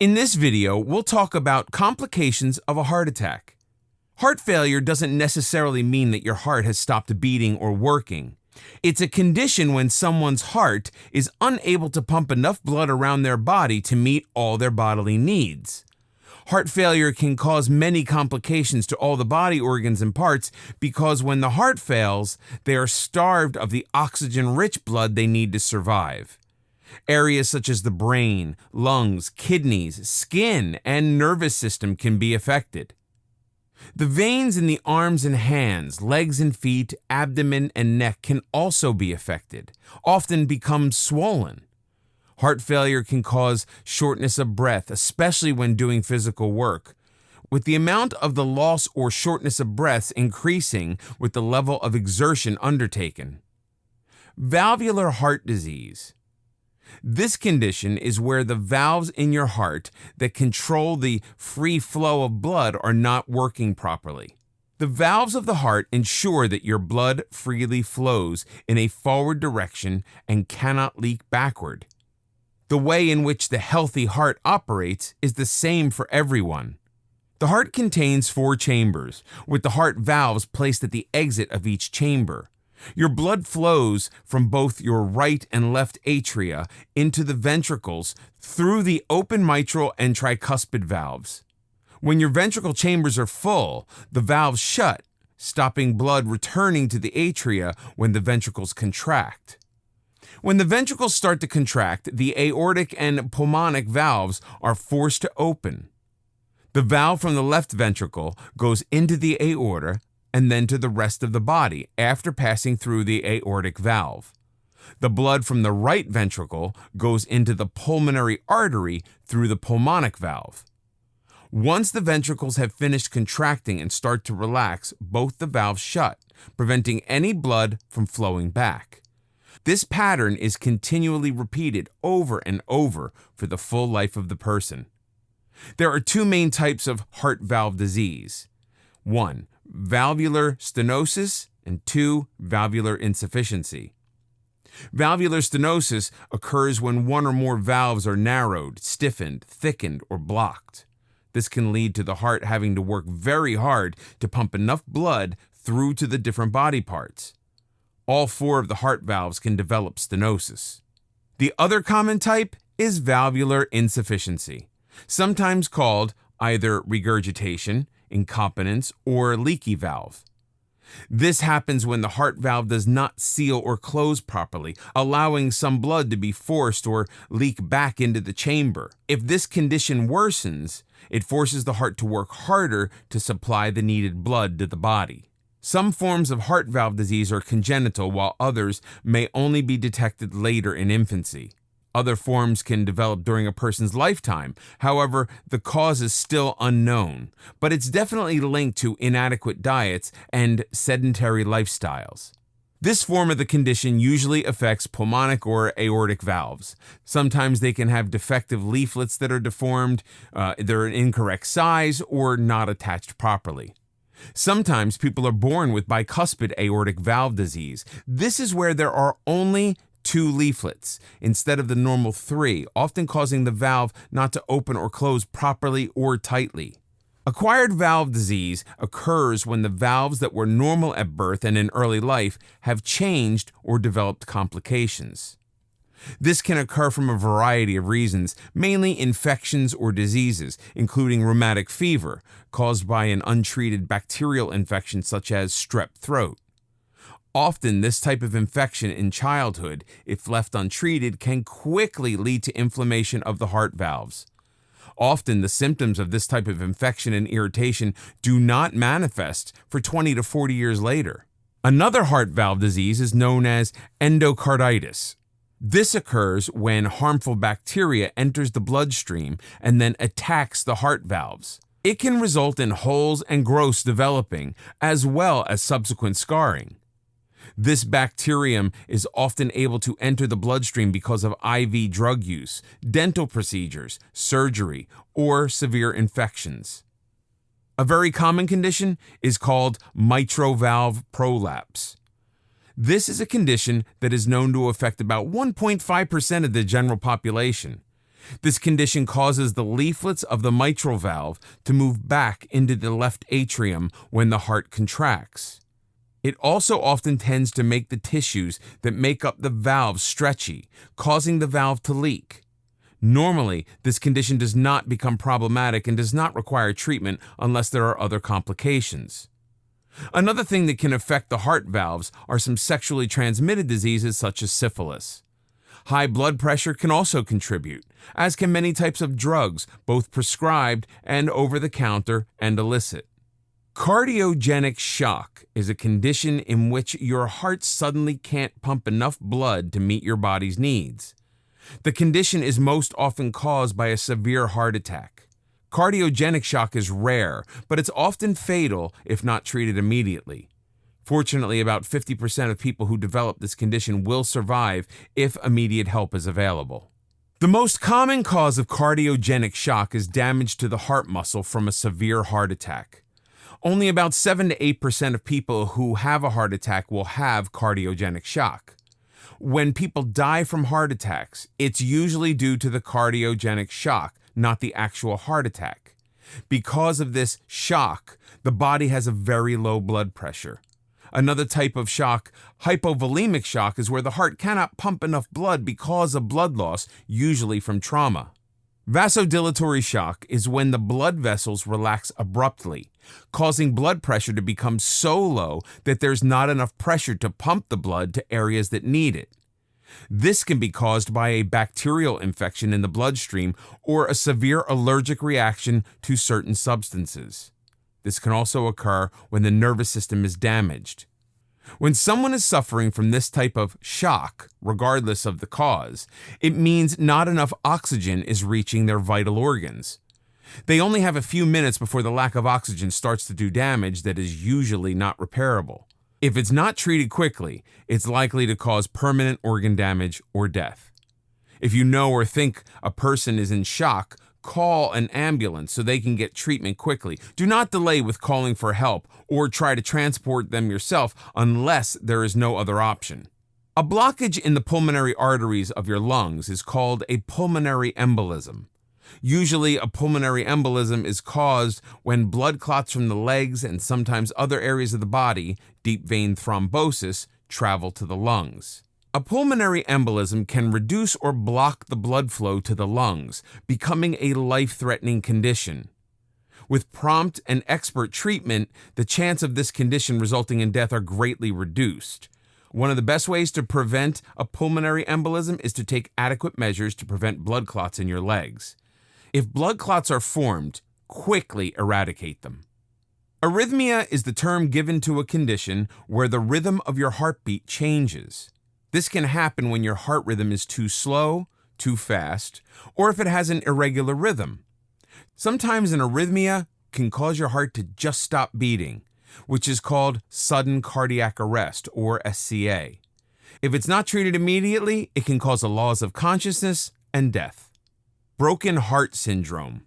In this video, we'll talk about complications of a heart attack. Heart failure doesn't necessarily mean that your heart has stopped beating or working. It's a condition when someone's heart is unable to pump enough blood around their body to meet all their bodily needs. Heart failure can cause many complications to all the body organs and parts because when the heart fails, they are starved of the oxygen-rich blood they need to survive. Areas such as the brain, lungs, kidneys, skin, and nervous system can be affected. The veins in the arms and hands, legs and feet, abdomen, and neck can also be affected, often become swollen. Heart failure can cause shortness of breath, especially when doing physical work, with the amount of the loss or shortness of breath increasing with the level of exertion undertaken. Valvular heart disease. This condition is where the valves in your heart that control the free flow of blood are not working properly. The valves of the heart ensure that your blood freely flows in a forward direction and cannot leak backward. The way in which the healthy heart operates is the same for everyone. The heart contains 4 chambers, with the heart valves placed at the exit of each chamber. Your blood flows from both your right and left atria into the ventricles through the open mitral and tricuspid valves. When your ventricle chambers are full, the valves shut, stopping blood returning to the atria when the ventricles contract. When the ventricles start to contract, the aortic and pulmonic valves are forced to open. The valve from the left ventricle goes into the aorta and then to the rest of the body after passing through the aortic valve. The blood from the right ventricle goes into the pulmonary artery through the pulmonic valve. Once the ventricles have finished contracting and start to relax, both the valves shut, preventing any blood from flowing back. This pattern is continually repeated over and over for the full life of the person. There are 2 main types of heart valve disease. 1. Valvular stenosis, and 2. Valvular insufficiency. Valvular stenosis occurs when one or more valves are narrowed, stiffened, thickened, or blocked. This can lead to the heart having to work very hard to pump enough blood through to the different body parts. All 4 of the heart valves can develop stenosis. The other common type is valvular insufficiency, sometimes called either regurgitation, incompetence, or leaky valve. This happens when the heart valve does not seal or close properly, allowing some blood to be forced or leak back into the chamber. If this condition worsens, it forces the heart to work harder to supply the needed blood to the body. Some forms of heart valve disease are congenital, while others may only be detected later in infancy. Other forms can develop during a person's lifetime. However, the cause is still unknown, but it's definitely linked to inadequate diets and sedentary lifestyles. This form of the condition usually affects pulmonic or aortic valves. Sometimes they can have defective leaflets that are deformed, they're an incorrect size, or not attached properly. Sometimes people are born with bicuspid aortic valve disease. This is where there are only 2 leaflets instead of the normal 3, often causing the valve not to open or close properly or tightly. Acquired valve disease occurs when the valves that were normal at birth and in early life have changed or developed complications. This can occur from a variety of reasons, mainly infections or diseases, including rheumatic fever, caused by an untreated bacterial infection such as strep throat. Often, this type of infection in childhood, if left untreated, can quickly lead to inflammation of the heart valves. Often, the symptoms of this type of infection and irritation do not manifest for 20 to 40 years later. Another heart valve disease is known as endocarditis. This occurs when harmful bacteria enters the bloodstream and then attacks the heart valves. It can result in holes and growths developing, as well as subsequent scarring. This bacterium is often able to enter the bloodstream because of IV drug use, dental procedures, surgery, or severe infections. A very common condition is called mitral valve prolapse. This is a condition that is known to affect about 1.5% of the general population. This condition causes the leaflets of the mitral valve to move back into the left atrium when the heart contracts. It also often tends to make the tissues that make up the valve stretchy, causing the valve to leak. Normally, this condition does not become problematic and does not require treatment unless there are other complications. Another thing that can affect the heart valves are some sexually transmitted diseases such as syphilis. High blood pressure can also contribute, as can many types of drugs, both prescribed and over-the-counter and illicit. Cardiogenic shock is a condition in which your heart suddenly can't pump enough blood to meet your body's needs. The condition is most often caused by a severe heart attack. Cardiogenic shock is rare, but it's often fatal if not treated immediately. Fortunately, about 50% of people who develop this condition will survive if immediate help is available. The most common cause of cardiogenic shock is damage to the heart muscle from a severe heart attack. Only about 7 to 8% of people who have a heart attack will have cardiogenic shock. When people die from heart attacks, it's usually due to the cardiogenic shock, not the actual heart attack. Because of this shock, the body has a very low blood pressure. Another type of shock, hypovolemic shock, is where the heart cannot pump enough blood because of blood loss, usually from trauma. Vasodilatory shock is when the blood vessels relax abruptly, causing blood pressure to become so low that there's not enough pressure to pump the blood to areas that need it. This can be caused by a bacterial infection in the bloodstream or a severe allergic reaction to certain substances. This can also occur when the nervous system is damaged. When someone is suffering from this type of shock, regardless of the cause, it means not enough oxygen is reaching their vital organs. They only have a few minutes before the lack of oxygen starts to do damage that is usually not repairable. If it's not treated quickly, it's likely to cause permanent organ damage or death. If you know or think a person is in shock, call an ambulance so they can get treatment quickly. Do not delay with calling for help or try to transport them yourself unless there is no other option. A blockage in the pulmonary arteries of your lungs is called a pulmonary embolism. Usually, a pulmonary embolism is caused when blood clots from the legs and sometimes other areas of the body, deep vein thrombosis, travel to the lungs. A pulmonary embolism can reduce or block the blood flow to the lungs, becoming a life-threatening condition. With prompt and expert treatment, the chance of this condition resulting in death are greatly reduced. One of the best ways to prevent a pulmonary embolism is to take adequate measures to prevent blood clots in your legs. If blood clots are formed, quickly eradicate them. Arrhythmia is the term given to a condition where the rhythm of your heartbeat changes. This can happen when your heart rhythm is too slow, too fast, or if it has an irregular rhythm. Sometimes an arrhythmia can cause your heart to just stop beating, which is called sudden cardiac arrest, or SCA. If it's not treated immediately, it can cause a loss of consciousness and death. Broken heart syndrome.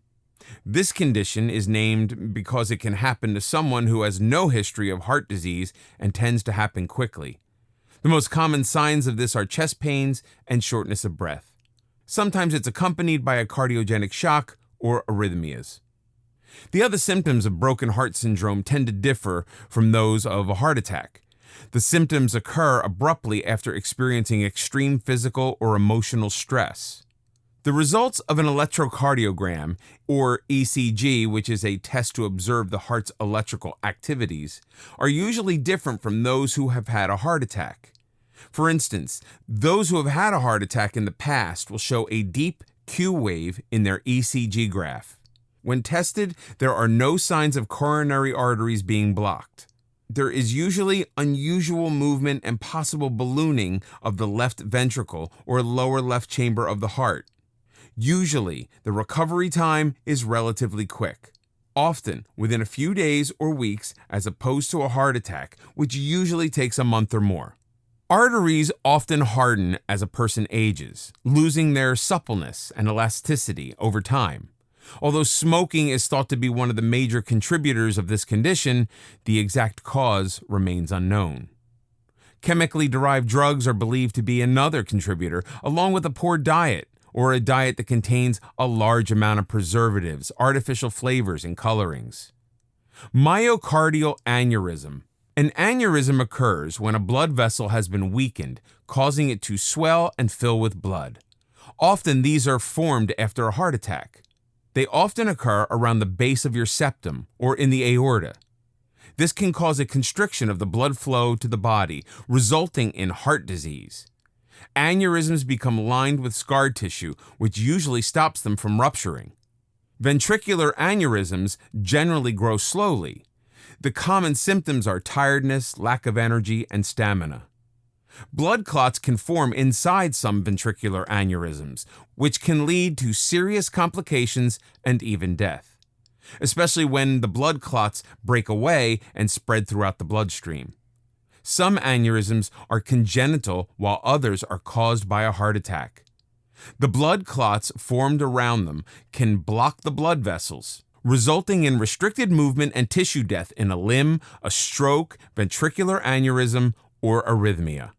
This condition is named because it can happen to someone who has no history of heart disease and tends to happen quickly. The most common signs of this are chest pains and shortness of breath. Sometimes it's accompanied by a cardiogenic shock or arrhythmias. The other symptoms of broken heart syndrome tend to differ from those of a heart attack. The symptoms occur abruptly after experiencing extreme physical or emotional stress. The results of an electrocardiogram, or ECG, which is a test to observe the heart's electrical activities, are usually different from those who have had a heart attack. For instance, those who have had a heart attack in the past will show a deep Q wave in their ECG graph. When tested, there are no signs of coronary arteries being blocked. There is usually unusual movement and possible ballooning of the left ventricle or lower left chamber of the heart. Usually, the recovery time is relatively quick, often within a few days or weeks, as opposed to a heart attack, which usually takes a month or more. Arteries often harden as a person ages, losing their suppleness and elasticity over time. Although smoking is thought to be one of the major contributors of this condition, the exact cause remains unknown. Chemically derived drugs are believed to be another contributor, along with a poor diet, or a diet that contains a large amount of preservatives, artificial flavors, and colorings. Myocardial aneurysm. An aneurysm occurs when a blood vessel has been weakened, causing it to swell and fill with blood. Often these are formed after a heart attack. They often occur around the base of your septum or in the aorta. This can cause a constriction of the blood flow to the body, resulting in heart disease. Aneurysms become lined with scar tissue, which usually stops them from rupturing. Ventricular aneurysms generally grow slowly. The common symptoms are tiredness, lack of energy, and stamina. Blood clots can form inside some ventricular aneurysms, which can lead to serious complications and even death, especially when the blood clots break away and spread throughout the bloodstream. Some aneurysms are congenital while others are caused by a heart attack. The blood clots formed around them can block the blood vessels, resulting in restricted movement and tissue death in a limb, a stroke, ventricular aneurysm, or arrhythmia.